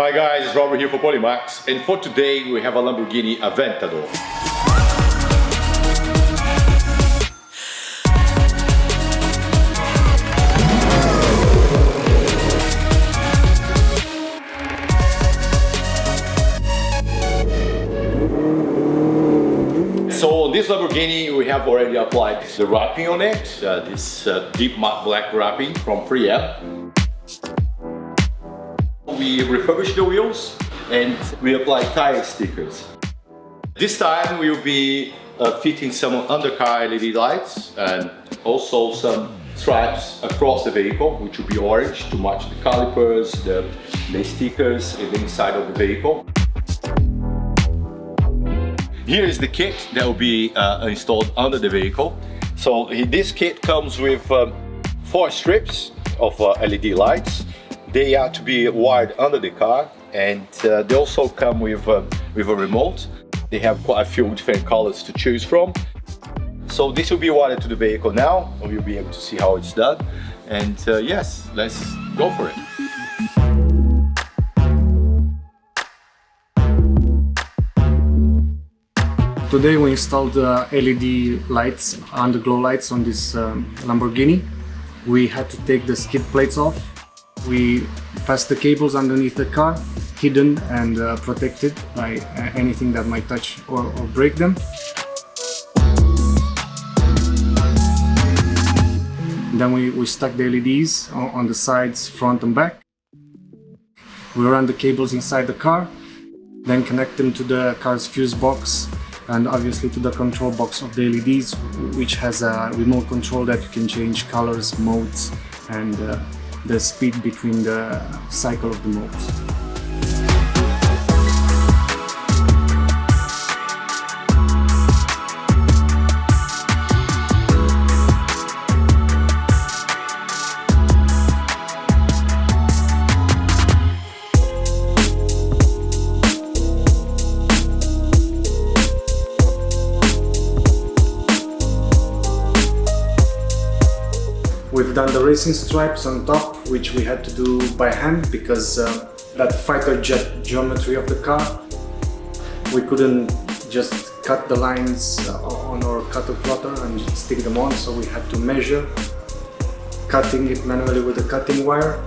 Hi guys, it's Robert here for Polymax, and for today we have a Lamborghini Aventador. So on this Lamborghini we have already applied the wrapping on it, this deep matte black wrapping from 3M. We refurbished the wheels and we applied tire stickers. This time we will be fitting some undercar LED lights and also some stripes across the vehicle, which will be orange to match the calipers, the stickers in the inside of the vehicle. Here is the kit that will be installed under the vehicle. So this kit comes with 4 strips of LED lights. They are to be wired under the car, and they also come with a remote. They have quite a few different colors to choose from. So this will be wired to the vehicle now, and you'll be able to see how it's done. And yes, let's go for it. Today we installed LED lights, underglow lights on this Lamborghini. We had to take the skid plates off. We passed the cables underneath the car, hidden and protected by anything that might touch or break them. Then we stuck the LEDs on the sides, front and back. We ran the cables inside the car, then connect them to the car's fuse box and obviously to the control box of the LEDs, which has a remote control that you can change colors, modes and the speed between the cycle of the modes. We've done the racing stripes on top, which we had to do by hand because that fighter jet geometry of the car, we couldn't just cut the lines on our cutter plotter and just stick them on, so we had to measure, cutting it manually with a cutting wire.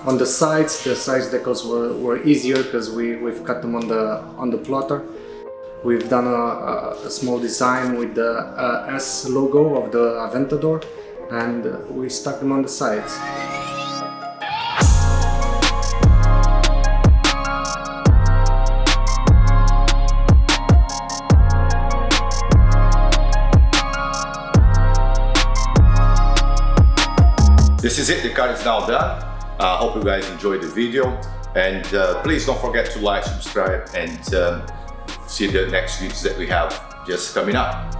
On the sides, the size decals were easier because we've cut them on the plotter. We've done a small design with the S logo of the Aventador, and we stuck them on the sides. This is it, the car is now done. I hope you guys enjoyed the video, and please don't forget to like, subscribe, and see the next videos that we have just coming up.